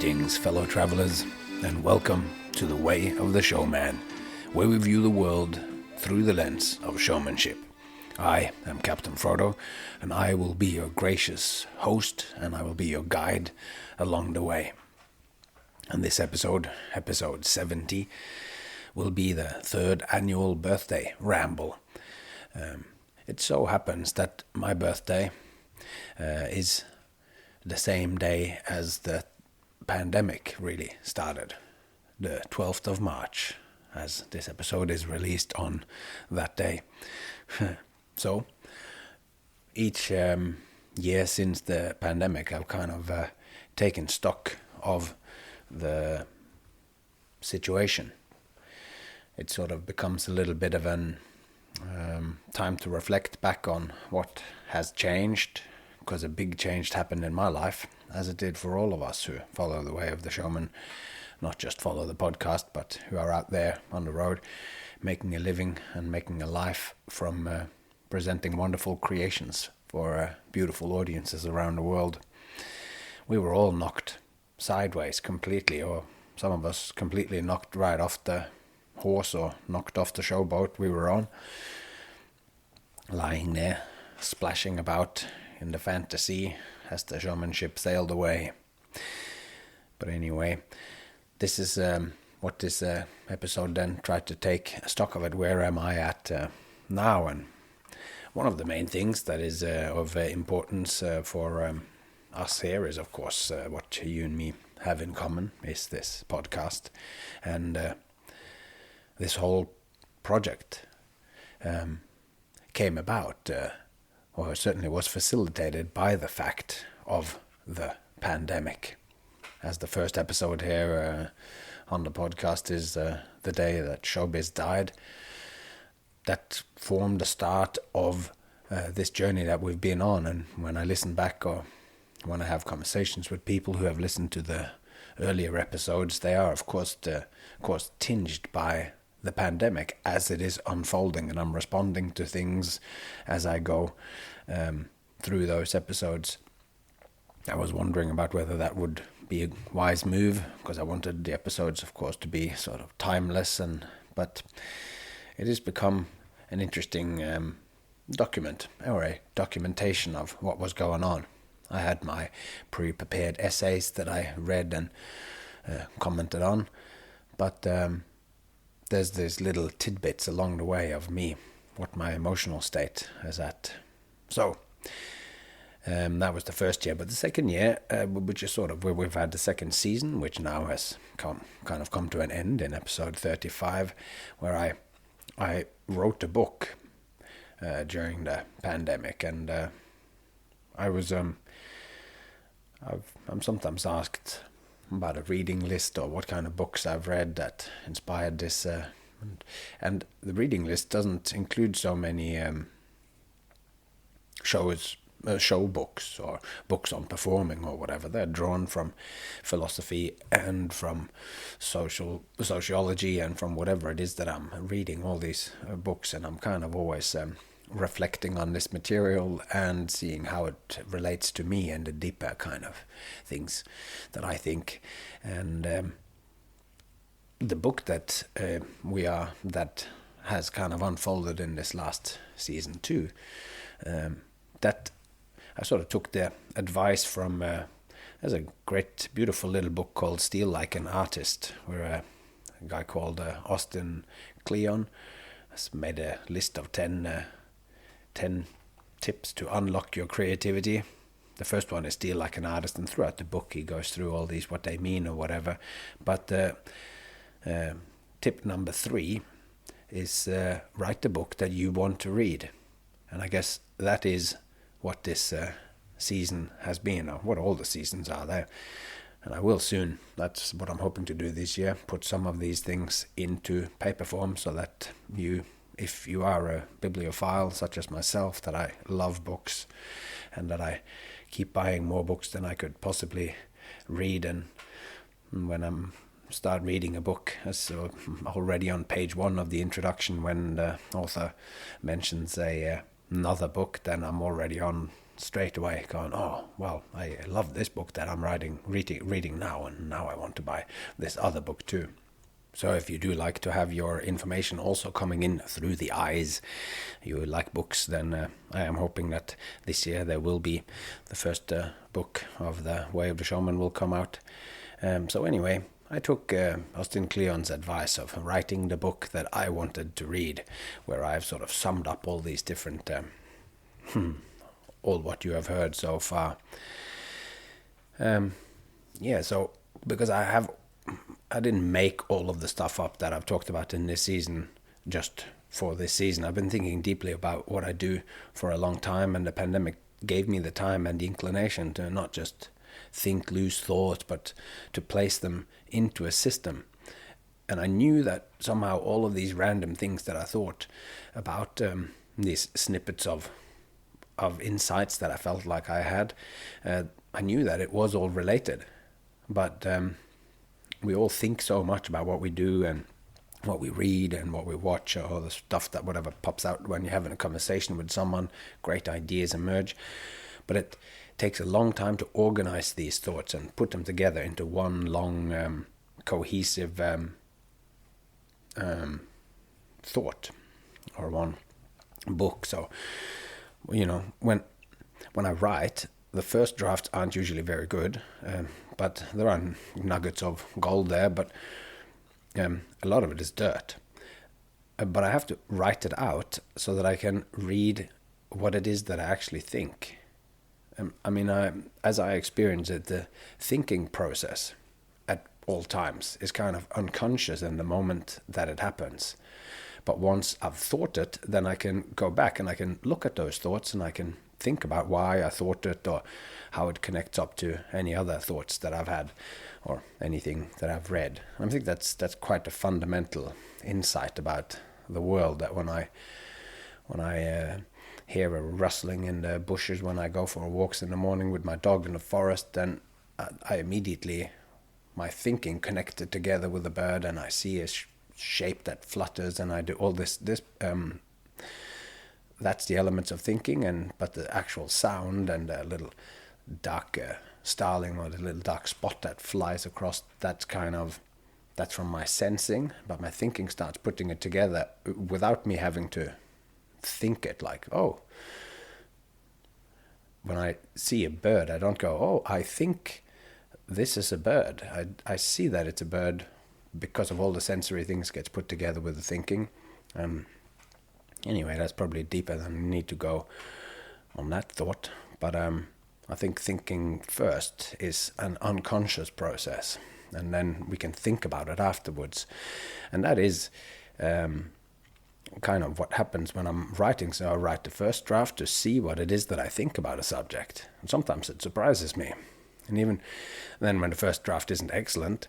Greetings, fellow travelers, and welcome to the Way of the Showman, where we view the world through the lens of showmanship. I am Captain Frodo, and I will be your gracious host, and I will be your guide along the way. And this episode 70, will be the third annual Birthday Ramble. It so happens that my birthday is the same day as the pandemic really started, the 12th of March, as this episode is released on that day. So, each year since the pandemic, I've kind of taken stock of the situation. It sort of becomes a little bit of an time to reflect back on what has changed, because a big change happened in my life, as it did for all of us who follow the way of the showman, not just follow the podcast, but who are out there on the road making a living and making a life from presenting wonderful creations for beautiful audiences around the world. We were all knocked sideways completely, or some of us completely knocked right off the horse or knocked off the showboat we were on, lying there, splashing about in the fantasy as the showmanship sailed away. But anyway, this is what this episode then tried to take stock of it. Where am I at now? And one of the main things that is of importance for us here is, of course, what you and me have in common is this podcast. And this whole project came about, or certainly was facilitated by the fact of the pandemic. As the first episode here on the podcast is the day that Showbiz died, that formed the start of this journey that we've been on. And when I listen back, or when I have conversations with people who have listened to the earlier episodes, they are of course tinged by the pandemic as it is unfolding, and I'm responding to things as I go through those episodes. I was wondering about whether that would be a wise move, because I wanted the episodes, of course, to be sort of timeless, but it has become an interesting document, or a documentation of what was going on. I had my pre-prepared essays that I read and commented on, but there's these little tidbits along the way of me, what my emotional state is at. So that was the first year, but the second year, which is sort of where we've had the second season, which now has come to an end in episode 35, where I wrote a book during the pandemic, and I'm sometimes asked about a reading list or what kind of books I've read that inspired this, and the reading list doesn't include so many show books or books on performing or whatever. They're drawn from philosophy and from sociology and from whatever it is that I'm reading, all these books, and I'm kind of always reflecting on this material and seeing how it relates to me and the deeper kind of things that I think. And the book that that has kind of unfolded in this last season too, that I sort of took the advice from there's a great beautiful little book called Steal Like an Artist, where a guy called Austin Kleon has made a list of 10 tips to unlock your creativity. The first one is Steal Like an Artist, and throughout the book he goes through all these, what they mean or whatever. But tip number 3 is write the book that you want to read. And I guess that is what this season has been, or what all the seasons are there. And I will soon, that's what I'm hoping to do this year, put some of these things into paper form, so that you, if you are a bibliophile such as myself, that I love books and that I keep buying more books than I could possibly read, and when I'm start reading a book, so already on page 1 of the introduction, when the author mentions another book, then I'm already on straight away going, oh, well, I love this book that I'm reading now, and now I want to buy this other book too. So if you do like to have your information also coming in through the eyes, you like books, then I am hoping that this year there will be the first book of The Way of the Showman will come out. So anyway, I took Austin Kleon's advice of writing the book that I wanted to read, where I've sort of summed up all these different, all what you have heard so far. So because I didn't make all of the stuff up that I've talked about in this season just for this season. I've been thinking deeply about what I do for a long time, and the pandemic gave me the time and the inclination to not just think loose thoughts, but to place them into a system. And I knew that somehow all of these random things that I thought about, these snippets of insights that I felt like I had, I knew that it was all related. But we all think so much about what we do and what we read and what we watch, or the stuff that whatever pops out when you're having a conversation with someone. Great ideas emerge, but it takes a long time to organize these thoughts and put them together into one long cohesive thought or one book. So when I write, the first drafts aren't usually very good, but there are nuggets of gold there, but a lot of it is dirt. But I have to write it out so that I can read what it is that I actually think. As I experience it, the thinking process at all times is kind of unconscious in the moment that it happens. But once I've thought it, then I can go back and I can look at those thoughts and I can think about why I thought it, or how it connects up to any other thoughts that I've had or anything that I've read. I think that's quite a fundamental insight about the world, that when I hear a rustling in the bushes when I go for walks in the morning with my dog in the forest, then I immediately, my thinking connected together with the bird, and I see a shape that flutters, and I do all this that's the elements of thinking, but the actual sound and the little dark starling or the little dark spot that flies across, that's from my sensing, but my thinking starts putting it together without me having to think it, like, oh, when I see a bird, I don't go, oh, I think this is a bird. I see that it's a bird because of all the sensory things gets put together with the thinking. Anyway, that's probably deeper than we need to go on that thought. But I think thinking first is an unconscious process, and then we can think about it afterwards. And that is kind of what happens when I'm writing. So I write the first draft to see what it is that I think about a subject. And sometimes it surprises me. And even then, when the first draft isn't excellent,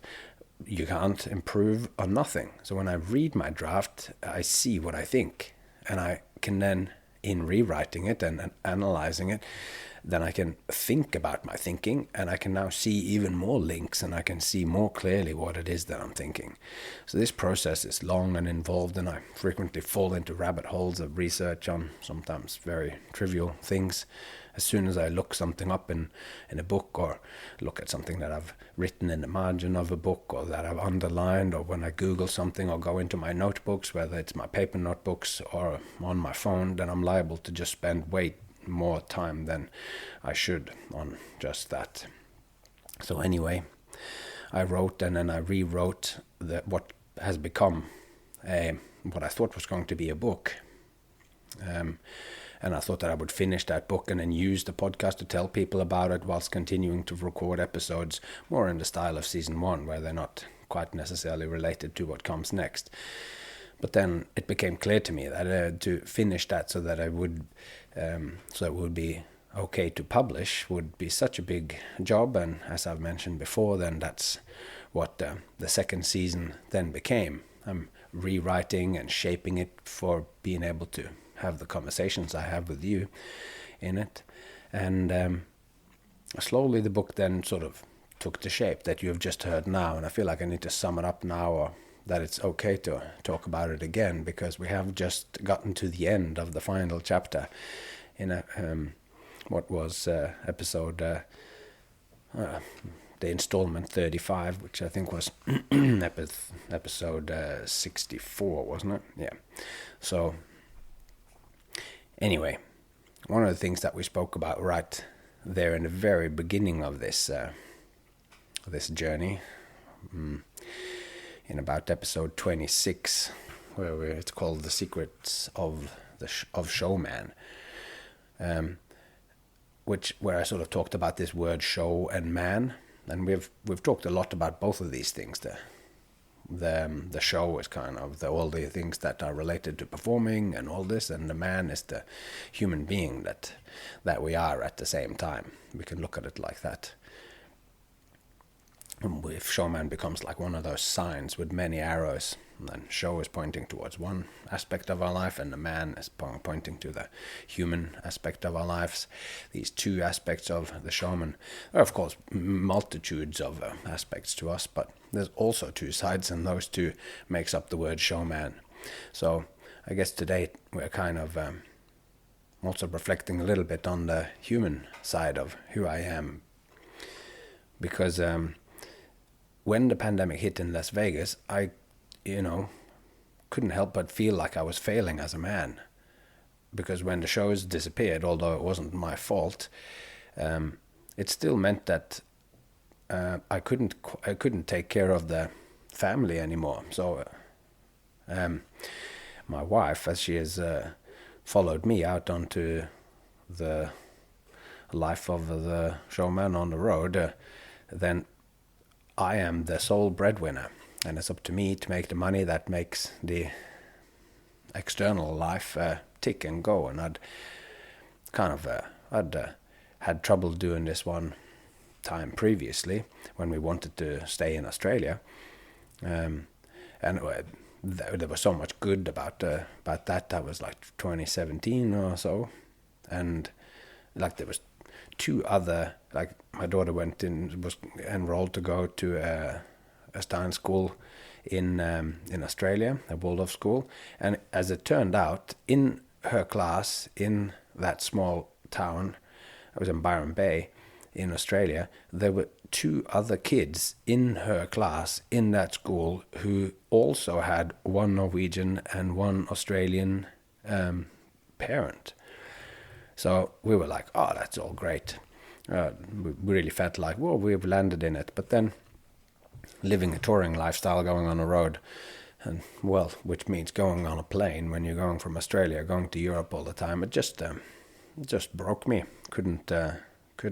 you can't improve on nothing. So when I read my draft, I see what I think. And I can then, in rewriting it and analyzing it, then I can think about my thinking, and I can now see even more links, and I can see more clearly what it is that I'm thinking. So this process is long and involved, and I frequently fall into rabbit holes of research on sometimes very trivial things. As soon as I look something up in a book, or look at something that I've written in the margin of a book, or that I've underlined, or when I Google something or go into my notebooks, whether it's my paper notebooks or on my phone, then I'm liable to just spend way more time than I should on just that. So anyway, I wrote and then I rewrote what has become what I thought was going to be a book. And I thought that I would finish that book and then use the podcast to tell people about it, whilst continuing to record episodes more in the style of season 1, where they're not quite necessarily related to what comes next. But then it became clear to me that to finish that so that it would be okay to publish would be such a big job. And as I've mentioned before, then that's what the second season then became. I'm rewriting and shaping it for being able to have the conversations I have with you in it. And slowly the book then sort of took the shape that you have just heard now. And I feel like I need to sum it up now, or that it's okay to talk about it again, because we have just gotten to the end of the final chapter in a what was episode, the installment 35, which I think was episode 64, wasn't it? Yeah. So, anyway, one of the things that we spoke about right there in the very beginning of this this journey, in about episode 26, where it's called "The Secrets of of Showman," where I sort of talked about this word "show" and "man," and we've talked a lot about both of these things. The show is kind of all the things that are related to performing and all this, and the man is the human being that we are at the same time. We can look at it like that. If showman becomes like one of those signs with many arrows, then show is pointing towards one aspect of our life, and the man is pointing to the human aspect of our lives. These two aspects of the showman are, of course, multitudes of aspects to us, but there's also two sides, and those two makes up the word showman. So I guess today we're kind of also reflecting a little bit on the human side of who I am, because when the pandemic hit in Las Vegas, I, couldn't help but feel like I was failing as a man. Because when the shows disappeared, although it wasn't my fault, it still meant that I couldn't take care of the family anymore. So my wife, as she has followed me out onto the life of the showman on the road, then I am the sole breadwinner, and it's up to me to make the money that makes the external life tick and go. And I'd had trouble doing this one time previously when we wanted to stay in Australia, and there was so much good about that. That was like 2017 or so, and like there was two other, like my daughter was enrolled to go to a Stein school in Australia, a Waldorf school, and as it turned out, in her class in that small town, I was in Byron Bay in Australia, there were two other kids in her class in that school who also had one Norwegian and one Australian parent. So we were like, oh, that's all great. We really felt like, whoa, we've landed in it. But then living a touring lifestyle, going on a road, and well, which means going on a plane when you're going from Australia, going to Europe all the time, it just broke me. Couldn't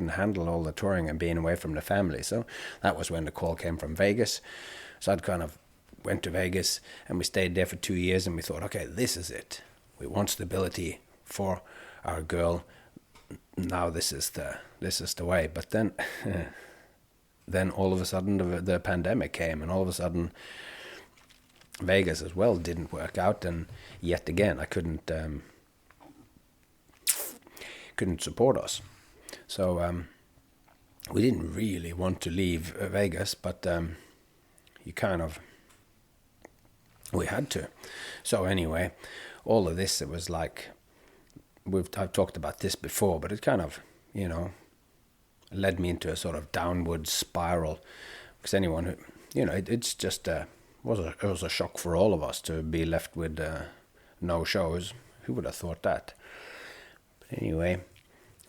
handle all the touring and being away from the family. So that was when the call came from Vegas. So I'd kind of went to Vegas, and we stayed there for 2 years, and we thought, okay, this is it. We want stability for our girl. Now this is the way. But then then all of a sudden the pandemic came, and all of a sudden Vegas as well didn't work out, and yet again I couldn't support us. So we didn't really want to leave Vegas, but we had to. So anyway, all of this, it was like, I've talked about this before, but it kind of, led me into a sort of downward spiral. Because anyone who, it's just it was a shock for all of us to be left with no shows. Who would have thought that? But anyway,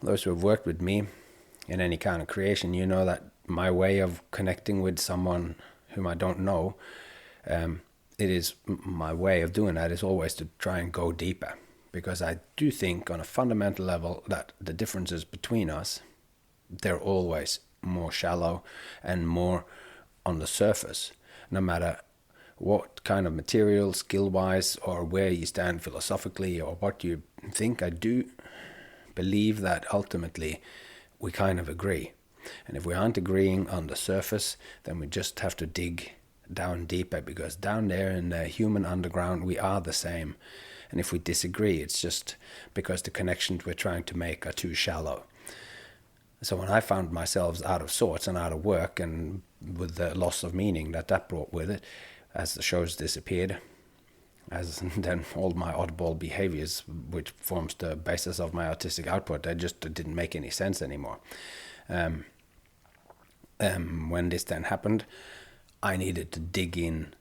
those who have worked with me in any kind of creation, you know that my way of connecting with someone whom I don't know, my way of doing that is always to try and go deeper. Because I do think on a fundamental level that the differences between us, they're always more shallow and more on the surface, no matter what kind of material, skill-wise, or where you stand philosophically, or what you think. I do believe that ultimately we kind of agree. And if we aren't agreeing on the surface, then we just have to dig down deeper, because down there in the human underground, we are the same. And if we disagree, it's just because the connections we're trying to make are too shallow. So when I found myself out of sorts and out of work, and with the loss of meaning that brought with it, as the shows disappeared, as then all my oddball behaviors, which forms the basis of my artistic output, they just didn't make any sense anymore. When this then happened, I needed to dig in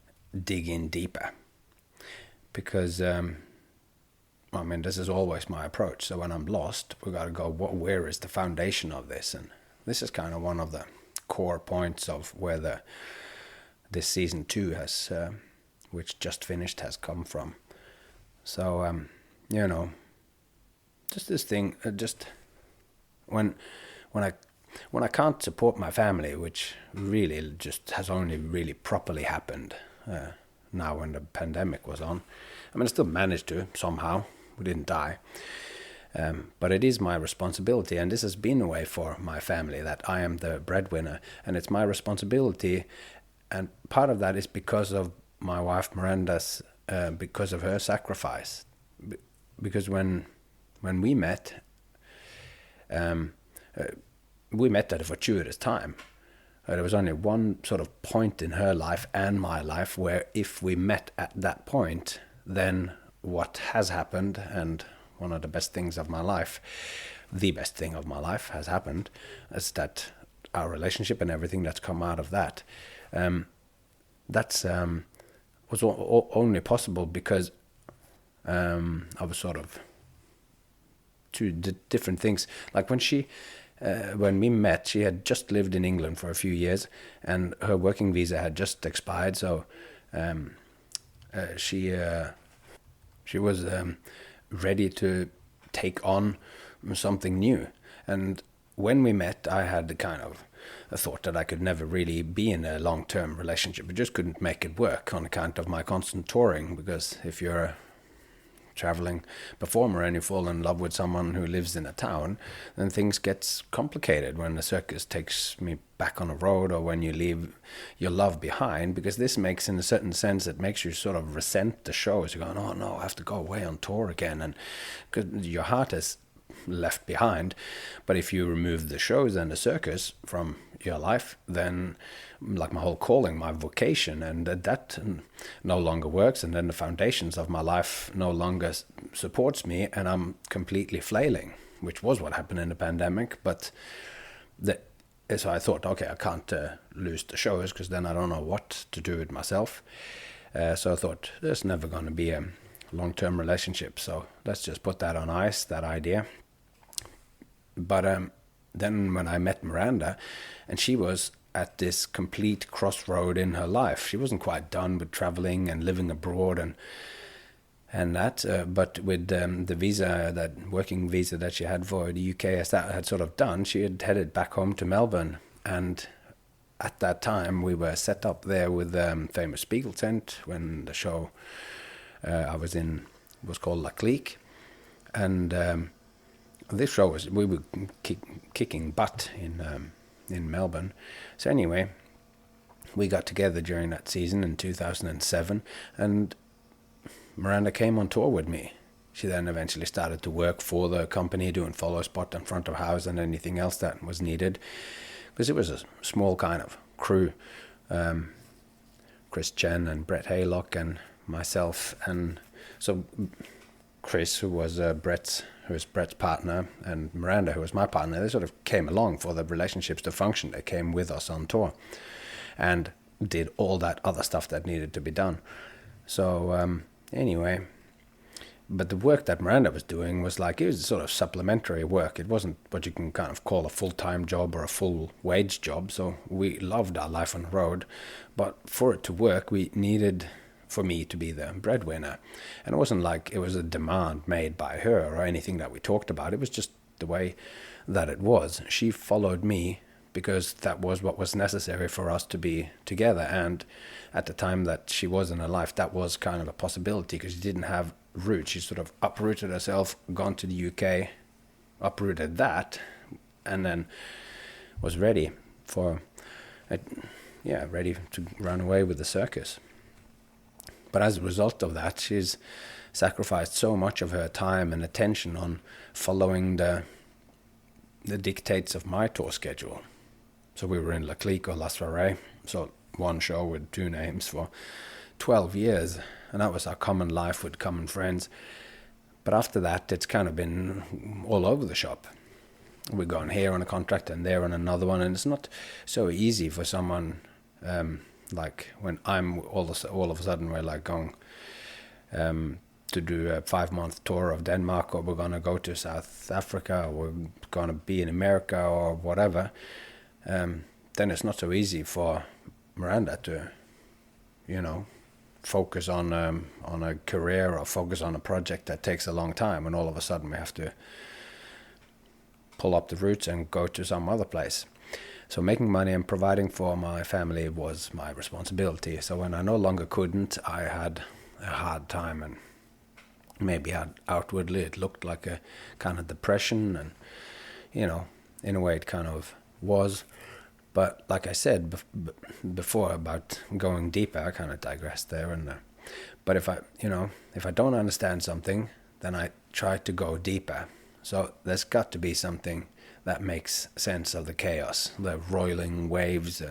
deeper, because this is always my approach. So when I'm lost, we got to go, where is the foundation of this? And this is kind of one of the core points of where this season 2 has, which just finished, has come from. So just this thing, just when I can't support my family, which really just has only really properly happened now when the pandemic was on. I still managed to somehow. We didn't die. But it is my responsibility, and this has been a way for my family, that I am the breadwinner, and it's my responsibility. And part of that is because of my wife Miranda's, because of her sacrifice. Because when we met at a fortuitous time. There was only one sort of point in her life and my life where if we met at that point, then what has happened, and one of the best things of my life, the best thing of my life has happened, is that our relationship and everything that's come out of that, was only possible because I was sort of two different things. Like when we met, she had just lived in England for a few years, and her working visa had just expired. So she was ready to take on something new. And when we met, I had the kind of a thought that I could never really be in a long-term relationship. I just couldn't make it work on account of my constant touring, because if you're a traveling performer and you fall in love with someone who lives in a town, then things gets complicated when the circus takes me back on the road, or when you leave your love behind, because this makes, in a certain sense, it makes you sort of resent the shows. You're going, oh no, I have to go away on tour again, and because your heart is left behind. But if you remove the shows and the circus from your life, then like my whole calling, my vocation, and that no longer works, and then the foundations of my life no longer supports me, and I'm completely flailing, which was what happened in the pandemic. But so I thought, okay, I can't lose the shows, because then I don't know what to do with myself. So I thought, there's never going to be a long-term relationship, so let's just put that on ice, that idea. But then when I met Miranda, and she was at this complete crossroad in her life. She wasn't quite done with traveling and living abroad and that, but with the visa, that working visa that she had for the UK, as that had sort of done, she had headed back home to Melbourne. And at that time, we were set up there with famous Spiegel tent when the show I was in was called La Clique. And this show was, we were kicking butt in Melbourne. So anyway, we got together during that season in 2007, and Miranda came on tour with me. She then eventually started to work for the company, doing follow spot and front of house and anything else that was needed, because it was a small kind of crew. Chris Chen and Brett Haylock and myself, and so Chris, who was Brett's partner, and Miranda, who was my partner, they sort of came along for the relationships to function. They came with us on tour and did all that other stuff that needed to be done. So anyway, but the work that Miranda was doing was like, it was sort of supplementary work. It wasn't what you can kind of call a full-time job or a full wage job. So we loved our life on the road, but for it to work, we needed for me to be the breadwinner. And it wasn't like it was a demand made by her or anything that we talked about. It was just the way that it was. She followed me because that was what was necessary for us to be together. And at the time that she was in her life, that was kind of a possibility, because she didn't have roots. She sort of uprooted herself, gone to the UK, uprooted that, and then was ready ready to run away with the circus. But as a result of that, she's sacrificed so much of her time and attention on following the dictates of my tour schedule. So we were in La Clique or La Soirée, so one show with two names for 12 years. and that was our common life with common friends. But after that, it's kind of been all over the shop. We're going here on a contract and there on another one, and it's not so easy for someone like when I'm all of a sudden we're like going to do a 5-month tour of Denmark, or we're going to go to South Africa, or we're going to be in America or whatever. Then it's not so easy for Miranda to, focus on a career or focus on a project that takes a long time, and all of a sudden we have to pull up the roots and go to some other place. So making money and providing for my family was my responsibility. So when I no longer couldn't, I had a hard time, and maybe outwardly it looked like a kind of depression, and in a way it kind of was. But like I said before about going deeper, I kind of digressed there. But if I don't understand something, then I try to go deeper. So there's got to be something that makes sense of the chaos. The roiling waves,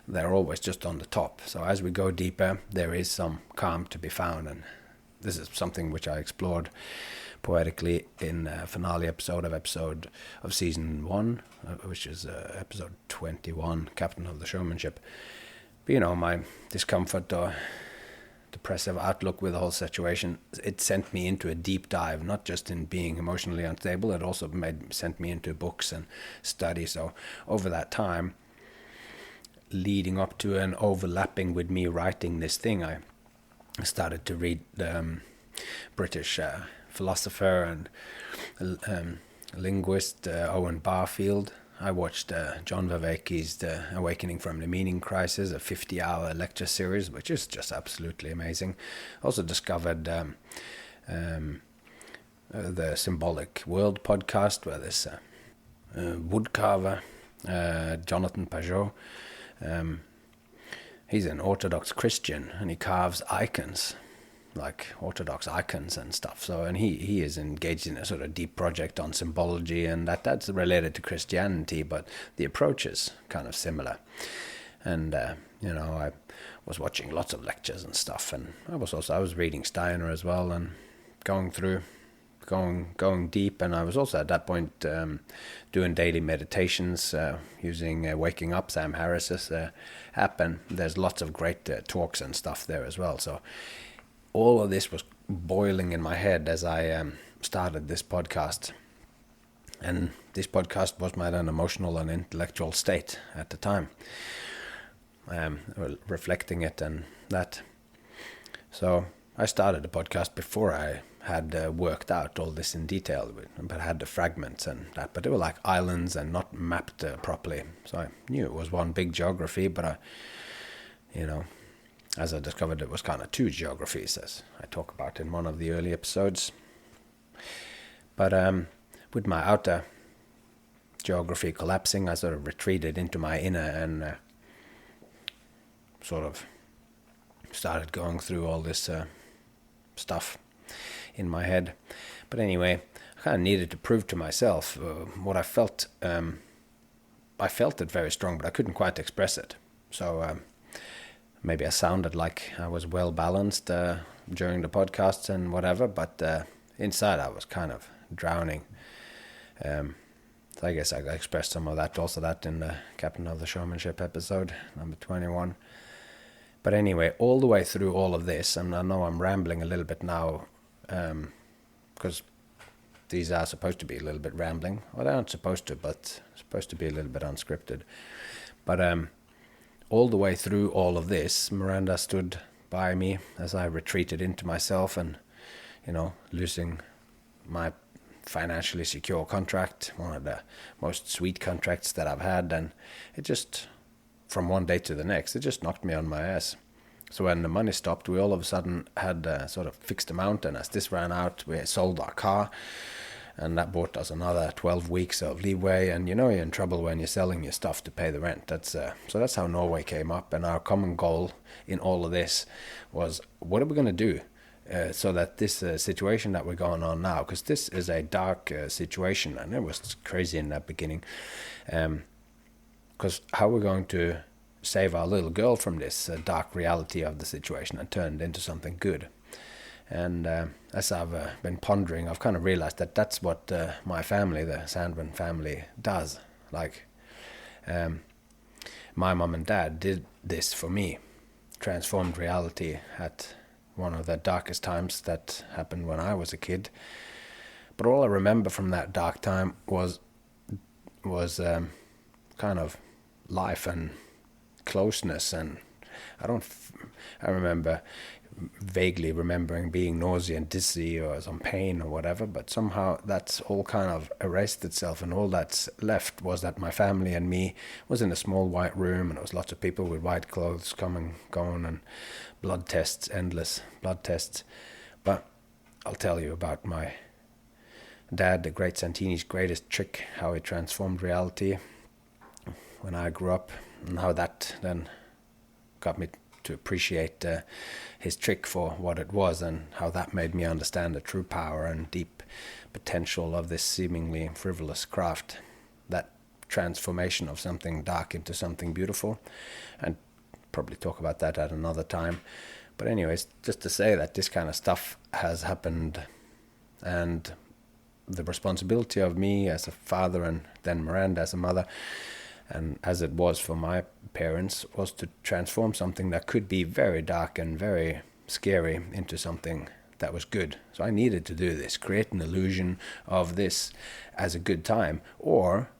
they're always just on the top. So as we go deeper, there is some calm to be found. And this is something which I explored poetically in the finale episode of season 1, which is episode 21, Captain of the Showmanship. But my discomfort or depressive outlook with the whole situation, it sent me into a deep dive, not just in being emotionally unstable, it also sent me into books and study. So over that time, leading up to and overlapping with me writing this thing, I started to read British philosopher and linguist Owen Barfield. I watched John Vervaeke's The Awakening from the Meaning Crisis, a 50-hour lecture series, which is just absolutely amazing. Also discovered the Symbolic World podcast, where this woodcarver, Jonathan Pajot, he's an Orthodox Christian, and he carves icons, like Orthodox icons and stuff. So, and he is engaged in a sort of deep project on symbology, and that's related to Christianity, but the approach is kind of similar. And I was watching lots of lectures and stuff, and I was reading Steiner as well, and going deep. And I was also at that point doing daily meditations using Waking Up, Sam Harris's app, and there's lots of great talks and stuff there as well. So all of this was boiling in my head as I started this podcast. And this podcast was my own emotional and intellectual state at the time, reflecting it and that. So I started the podcast before I had worked out all this in detail, but I had the fragments and that. But they were like islands and not mapped properly. So I knew it was one big geography, but as I discovered, it was kind of two geographies, as I talk about in one of the early episodes. But with my outer geography collapsing, I sort of retreated into my inner and sort of started going through all this stuff in my head. But anyway, I kind of needed to prove to myself what I felt. I felt it very strong, but I couldn't quite express it. So maybe I sounded like I was well balanced during the podcasts and whatever, but inside I was kind of drowning. So I guess I expressed some of that, also that in the Captain of the Showmanship episode, number 21. But anyway, all the way through all of this, and I know I'm rambling a little bit now, because these are supposed to be a little bit rambling. Well, they aren't supposed to, but supposed to be a little bit unscripted. But all the way through all of this, Miranda stood by me as I retreated into myself and, losing my financially secure contract, one of the most sweet contracts that I've had. And it just, from one day to the next, it just knocked me on my ass. So when the money stopped, we all of a sudden had sort of fixed amount, and as this ran out, we sold our car, and that bought us another 12 weeks of leeway. And you're in trouble when you're selling your stuff to pay the rent. So that's how Norway came up, and our common goal in all of this was, what are we going to do so that this situation that we're going on now, because this is a dark situation, and it was crazy in that beginning, because how we're going to save our little girl from this dark reality of the situation and turn it into something good. And as I've been pondering, I've kind of realized that that's what my family, the Sandman family, does. Like, my mom and dad did this for me, transformed reality at one of the darkest times that happened when I was a kid. But all I remember from that dark time was kind of life and closeness, and I remember vaguely remembering being nausea and dizzy or some pain or whatever, but somehow that's all kind of erased itself, and all that's left was that my family and me was in a small white room, and there was lots of people with white clothes coming, going, and blood tests, endless blood tests. But I'll tell you about my dad, the great Santini's greatest trick, how he transformed reality when I grew up, and how that then got me to appreciate his trick for what it was, and how that made me understand the true power and deep potential of this seemingly frivolous craft, that transformation of something dark into something beautiful. And probably talk about that at another time. But anyways, just to say that this kind of stuff has happened, and the responsibility of me as a father, and then Miranda as a mother, and as it was for my parents, was to transform something that could be very dark and very scary into something that was good. So I needed to do this, create an illusion of this as a good time, or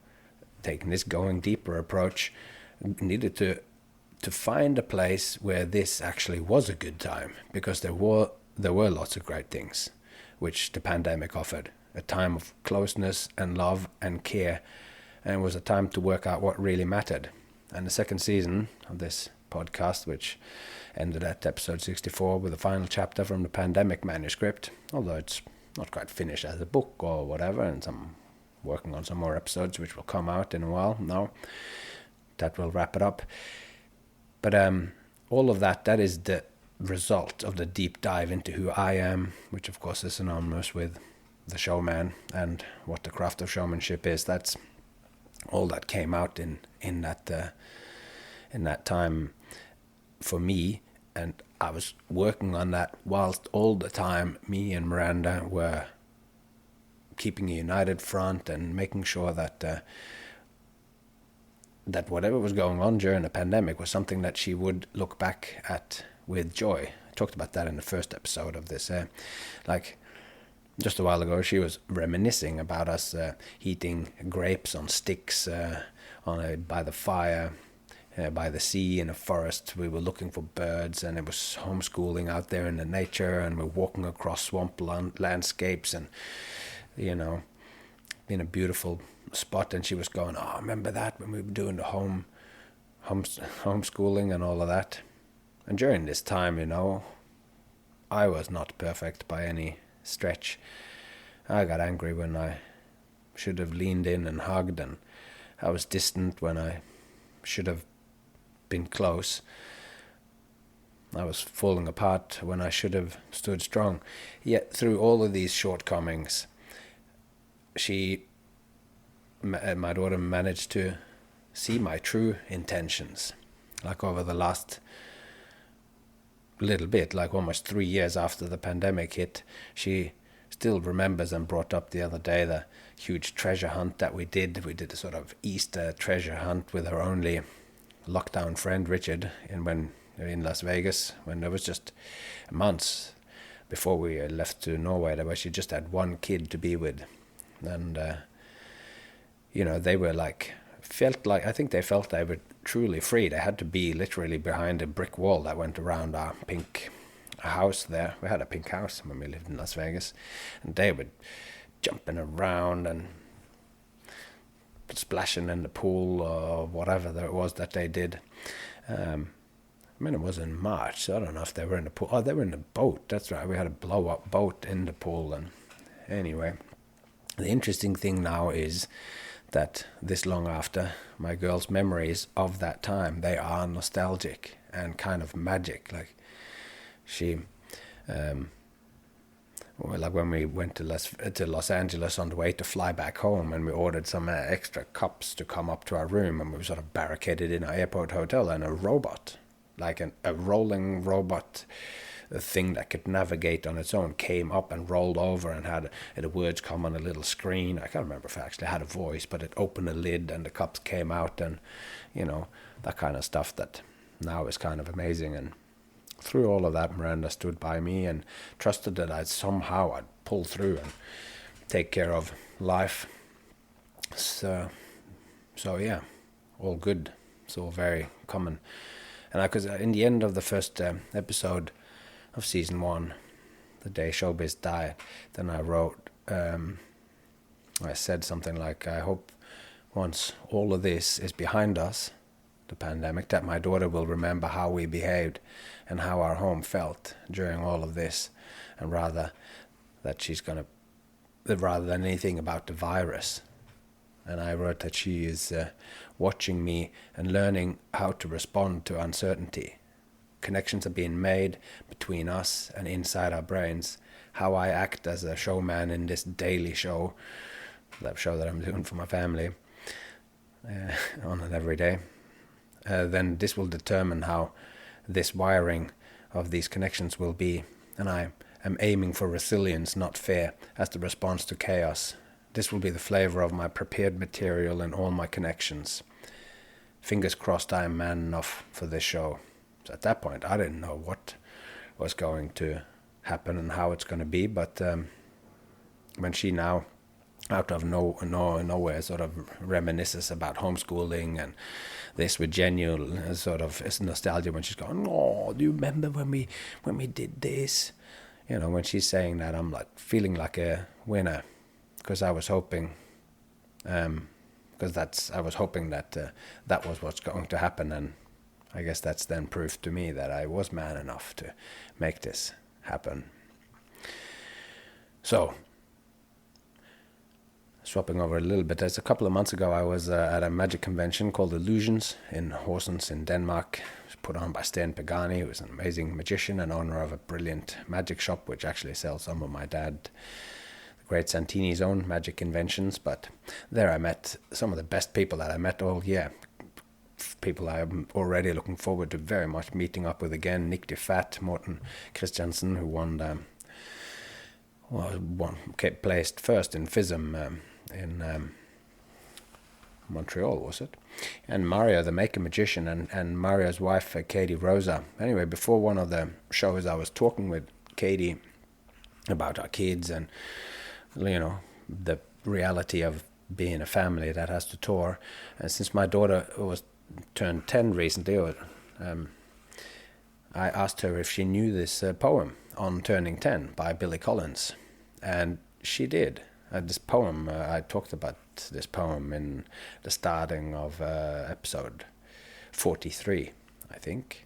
taking this going deeper approach, needed to find a place where this actually was a good time, because there were lots of great things which the pandemic offered. A time of closeness and love and care, and it was a time to work out what really mattered. And the second season of this podcast, which ended at episode 64 with the final chapter from the pandemic manuscript, although it's not quite finished as a book or whatever, and I'm working on some more episodes which will come out in a while now, that will wrap it up. But all of that is the result of the deep dive into who I am, which of course is synonymous with the showman and what the craft of showmanship is. That's all that came out in that time for me, and I was working on that whilst all the time me and Miranda were keeping a united front and making sure that that whatever was going on during the pandemic was something that she would look back at with joy. I talked about that in the first episode of this. Like, just a while ago, she was reminiscing about us eating grapes on sticks by the fire, by the sea, in a forest. We were looking for birds, and it was homeschooling out there in the nature, and we're walking across swamp landscapes, and, you know, in a beautiful spot. And she was going, "Oh, remember that when we were doing the homeschooling and all of that?" And during this time, you know, I was not perfect by any stretch. I got angry when I should have leaned in and hugged, and I was distant when I should have been close. I was falling apart when I should have stood strong. Yet through all of these shortcomings, my daughter managed to see my true intentions. Like, over the last little bit, like almost 3 years after the pandemic hit, she still remembers and brought up the other day the huge treasure hunt that we did. We did a sort of Easter treasure hunt with her only lockdown friend, Richard, in Las Vegas, when there was just months before we left to Norway, where she just had one kid to be with. And you know, they were like, I think they felt they were truly free. They had to be literally behind a brick wall that went around our pink house there. We had a pink house when we lived in Las Vegas, and they were jumping around and splashing in the pool or whatever it was that they did. I mean, it was in March, so I don't know if they were in the pool. Oh, they were in the boat. That's right. We had a blow-up boat in the pool. And anyway, the interesting thing now is that this long after, my girl's memories of that time, they are nostalgic and kind of magic. Like, she, like when we went to Los Angeles on the way to fly back home, and we ordered some extra cups to come up to our room, and we were sort of barricaded in our airport hotel, and a robot, like a rolling robot a thing that could navigate on its own came up and rolled over and had the words come on a little screen. I can't remember if it actually had a voice, but it opened a lid and the cups came out, and that kind of stuff that now is kind of amazing. And through all of that, Miranda stood by me and trusted that I'd pull through and take care of life. So yeah, all good. It's all very common. And because in the end of the first episode of season 1, the day Showbiz died, then I wrote, I said something like, I hope once all of this is behind us, the pandemic, that my daughter will remember how we behaved and how our home felt during all of this, and rather than anything about the virus. And I wrote that she is watching me and learning how to respond to uncertainty. Connections are being made between us and inside our brains. How I act as a showman in this daily show, that show that I'm doing for my family on an everyday. Then this will determine how this wiring of these connections will be. And I am aiming for resilience, not fear, as the response to chaos. This will be the flavor of my prepared material and all my connections. Fingers crossed I am man enough for this show. So at that point, I didn't know what was going to happen and how it's going to be. But when she now, out of nowhere, sort of reminisces about homeschooling and this with genuine sort of nostalgia, when she's going, "Oh, do you remember when we did this?" When she's saying that, I'm like feeling like a winner. Because I was hoping, that that was what's going to happen, and I guess that's then proof to me that I was man enough to make this happen. So, swapping over a little bit, as a couple of months ago I was at a magic convention called Illusions in Horsens in Denmark. It was put on by Sten Pagani, who is an amazing magician and owner of a brilliant magic shop, which actually sells some of my dad, Great Santini's own magic inventions. But there I met some of the best people that I met all year. People I'm already looking forward to very much meeting up with again. Nick DeFat, Morten Christiansen, who placed first in FISM in Montreal, was it? And Mario, the Maker Magician, and Mario's wife, Katie Rosa. Anyway, before one of the shows, I was talking with Katie about our kids and the reality of being a family that has to tour. And since my daughter turned 10 recently, I asked her if she knew this poem, On Turning 10, by Billy Collins. And she did. This poem, I talked about this poem in the starting of episode 43, I think.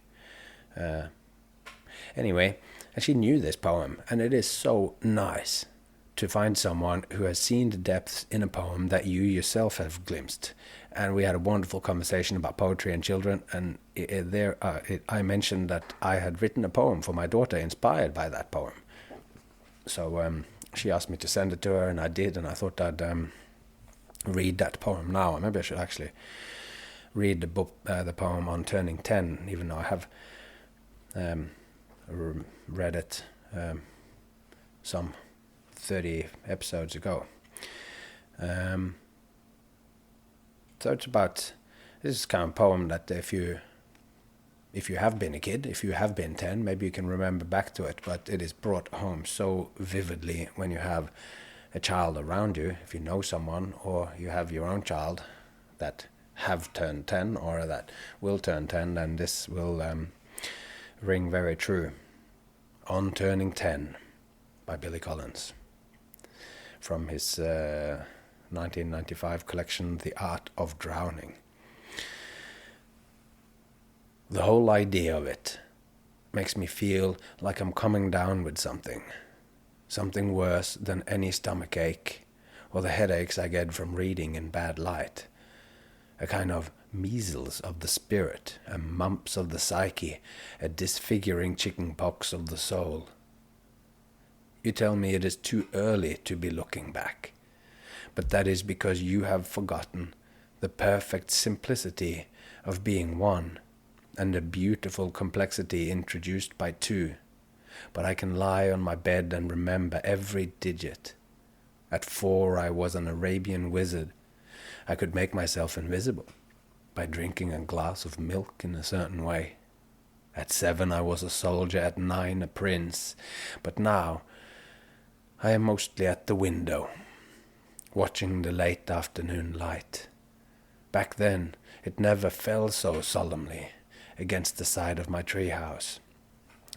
Anyway, and she knew this poem, and it is so nice to find someone who has seen the depths in a poem that you yourself have glimpsed. And we had a wonderful conversation about poetry and children, and I mentioned that I had written a poem for my daughter inspired by that poem. So she asked me to send it to her, and I did, and I thought I'd read that poem now. Maybe I should actually read the book, the poem On Turning 10, even though I have read it some 30 episodes ago. So it's about, this is kind of poem that if you have been a kid, if you have been 10, maybe you can remember back to it, but it is brought home so vividly when you have a child around you, if you know someone or you have your own child that have turned 10 or that will turn 10, then this will ring very true. On Turning 10 by Billy Collins, from his 1995 collection, The Art of Drowning. The whole idea of it makes me feel like I'm coming down with something worse than any stomach ache or the headaches I get from reading in bad light. A kind of measles of the spirit, a mumps of the psyche, a disfiguring chicken pox of the soul. You tell me it is too early to be looking back, but that is because you have forgotten the perfect simplicity of being one and the beautiful complexity introduced by two. but I can lie on my bed and remember every digit. At 4 I was an Arabian wizard. I could make myself invisible by drinking a glass of milk in a certain way. At 7 I was a soldier, at 9 a prince, but now I am mostly at the window, watching the late afternoon light. Back then it never fell so solemnly against the side of my treehouse,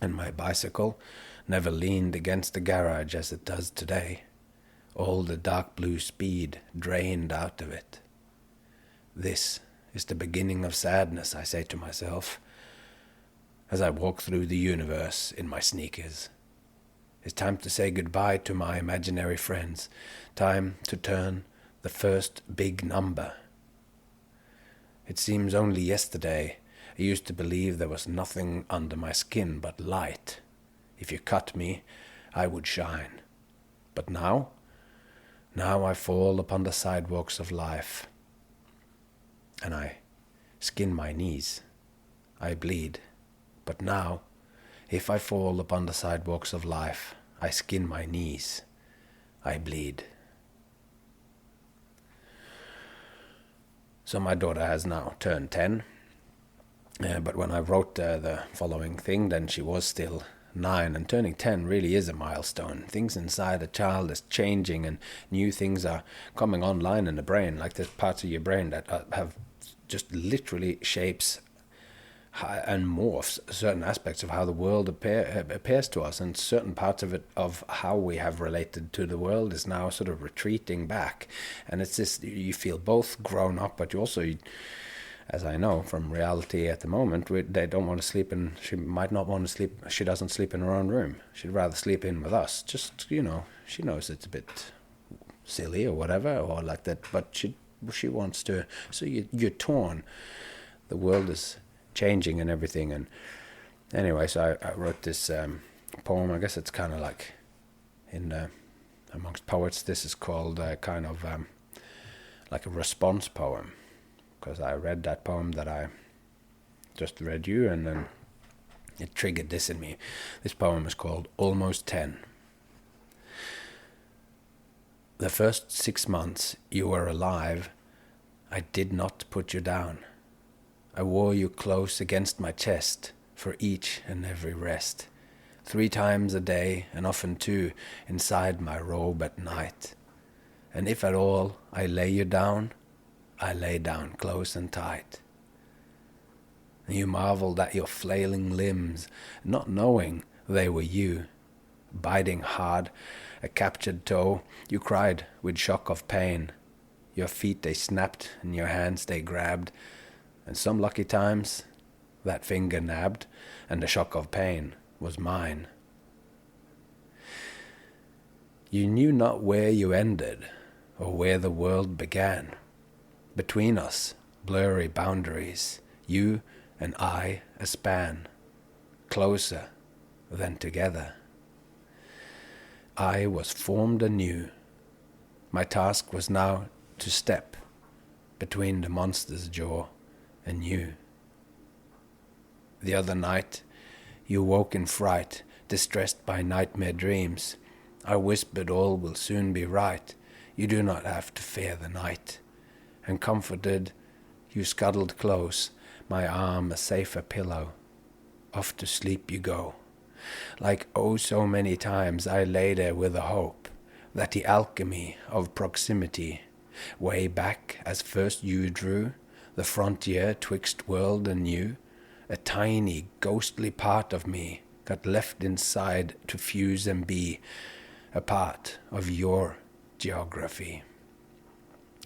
and my bicycle never leaned against the garage as it does today. All the dark blue speed drained out of it. This is the beginning of sadness, I say to myself, as I walk through the universe in my sneakers. It's time to say goodbye to my imaginary friends. Time to turn the first big number. It seems only yesterday I used to believe there was nothing under my skin but light. If you cut me, I would shine. But now I fall upon the sidewalks of life, and I skin my knees. I bleed. But now, if I fall upon the sidewalks of life, I skin my knees. I bleed. So my daughter has now turned 10, but when I wrote the following thing, then she was still 9, and turning 10 really is a milestone. Things inside a child is changing, and new things are coming online in the brain, like there's parts of your brain that have just literally shapes and morphs certain aspects of how the world appears to us, and certain parts of it, of how we have related to the world, is now sort of retreating back. And it's this, you feel both grown up, but you also, as I know from reality at the moment, they don't want to sleep in, she might not want to sleep, she doesn't sleep in her own room. She'd rather sleep in with us. Just, she knows it's a bit silly or whatever, or like that, but she wants to. So you're torn. The world is changing and everything. And anyway, so I wrote this poem. I guess it's kind of like amongst poets, this is called kind of like a response poem, because I read that poem that I just read you, and then it triggered this in me. This poem is called Almost 10. The first 6 months you were alive, I did not put you down. I wore you close against my chest for each and every rest, 3 times a day, and often 2, inside my robe at night. And if at all I lay you down, I lay down close and tight. And you marveled at your flailing limbs, not knowing they were you. Biting hard, a captured toe, you cried with shock of pain. Your feet they snapped, and your hands they grabbed, and some lucky times that finger nabbed, and the shock of pain was mine. You knew not where you ended, or where the world began. Between us, blurry boundaries, you and I a span, closer than together. I was formed anew. My task was now to step between the monster's jaw and you. The other night, you woke in fright, distressed by nightmare dreams. I whispered all will soon be right. You do not have to fear the night. And comforted, you scuttled close, my arm a safer pillow. Off to sleep you go. Like oh so many times I lay there with a hope that the alchemy of proximity, way back as first you drew the frontier twixt world and you, a tiny ghostly part of me got left inside to fuse and be a part of your geography.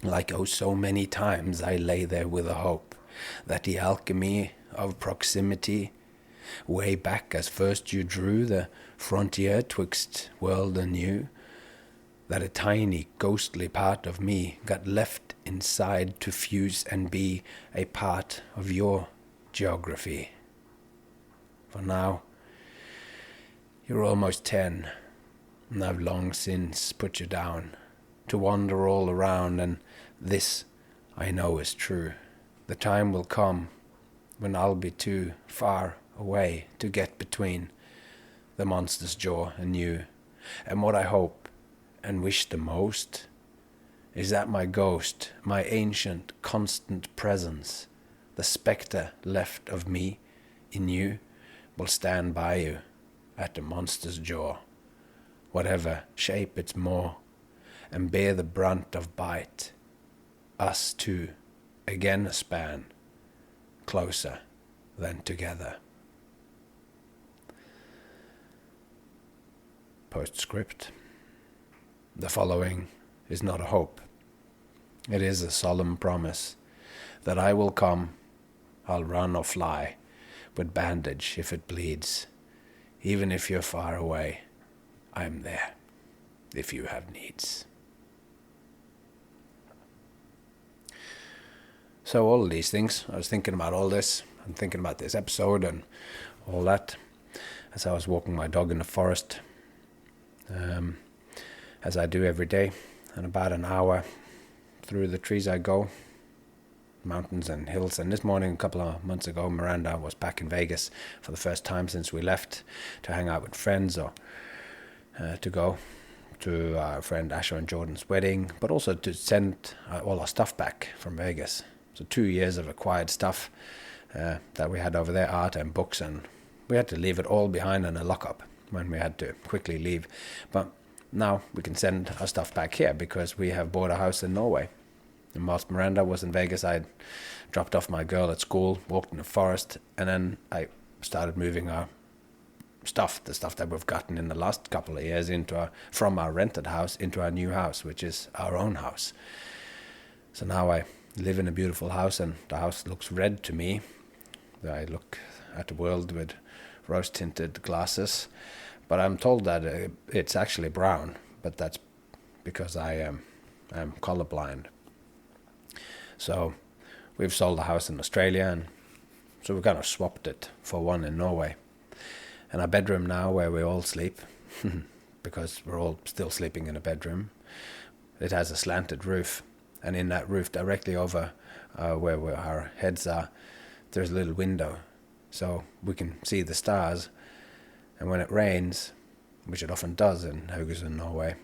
Like oh so many times I lay there with a hope that the alchemy of proximity, way back as first you drew the frontier twixt world and you, that a tiny ghostly part of me got left inside to fuse and be a part of your geography. For now, you're almost 10, and I've long since put you down to wander all around, and this I know is true. The time will come when I'll be too far away to get between the monster's jaw anew. And what I hope and wish the most is that my ghost, my ancient, constant presence, the spectre left of me in you, will stand by you at the monster's jaw, whatever shape its maw, and bear the brunt of bite, us two again a span, closer than together. Postscript. The following is not a hope. It is a solemn promise that I will come, I'll run or fly, with bandage if it bleeds. Even if you're far away, I'm there, if you have needs. So all of these things, I was thinking about all this, and thinking about this episode and all that, as I was walking my dog in the forest, as I do every day, and about an hour through the trees I go, mountains and hills. And this morning, a couple of months ago, Miranda was back in Vegas for the first time since we left, to hang out with friends, or to go to our friend Asher and Jordan's wedding, but also to send all our stuff back from Vegas. So 2 years of acquired stuff that we had over there, art and books, and we had to leave it all behind in a lockup when we had to quickly leave. But now we can send our stuff back here because we have bought a house in Norway. And whilst Miranda was in Vegas, I dropped off my girl at school, walked in the forest, and then I started moving our stuff, the stuff that we've gotten in the last couple of years, from our rented house into our new house, which is our own house. So now I live in a beautiful house, and the house looks red to me. I look at the world with rose-tinted glasses, but I'm told that it's actually brown, but that's because I am colorblind. So we've sold the house in Australia, and so we kind of swapped it for one in Norway. And our bedroom now, where we all sleep, because we're all still sleeping in a bedroom, it has a slanted roof. And in that roof, directly over where our heads are, there's a little window. So we can see the stars. And when it rains, which it often does in Haugesund, Norway,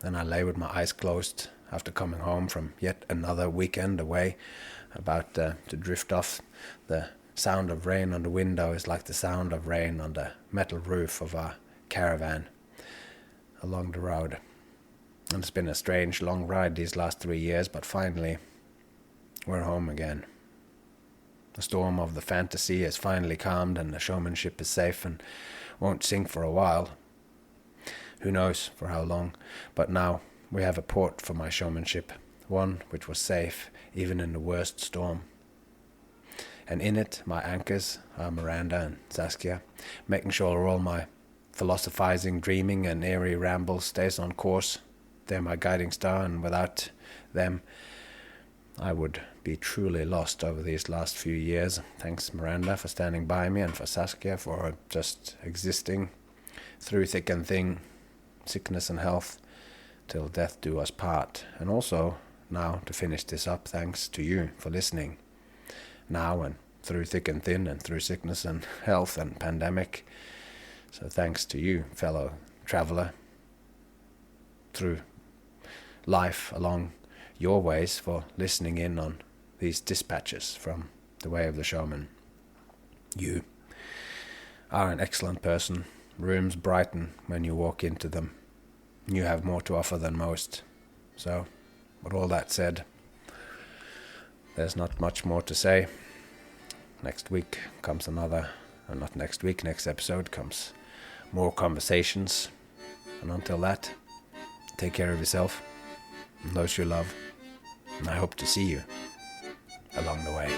then I lay with my eyes closed after coming home from yet another weekend away, about to drift off. The sound of rain on the window is like the sound of rain on the metal roof of our caravan along the road. And it's been a strange long ride these last 3 years, but finally we're home again. The storm of the fantasy is finally calmed, and the showmanship is safe and won't sink for a while. Who knows for how long, but now we have a port for my showmanship, one which was safe even in the worst storm. And in it, my anchors are Miranda and Saskia, making sure all my philosophizing, dreaming, and airy ramble stays on course. They're my guiding star, and without them, I would be truly lost over these last few years. Thanks, Miranda, for standing by me, and for Saskia for just existing through thick and thin, sickness and health, till death do us part. And also, now, to finish this up, thanks to you for listening. Now, and through thick and thin, and through sickness and health and pandemic. So thanks to you, fellow traveller, through life along your ways, for listening in on these dispatches from the Way of the Showman. You are an excellent person. Rooms brighten when you walk into them. You have more to offer than most. So, with all that said, there's not much more to say. Next week comes another, and not next week, next episode comes more conversations. And until that, take care of yourself and those you love, and I hope to see you along the way.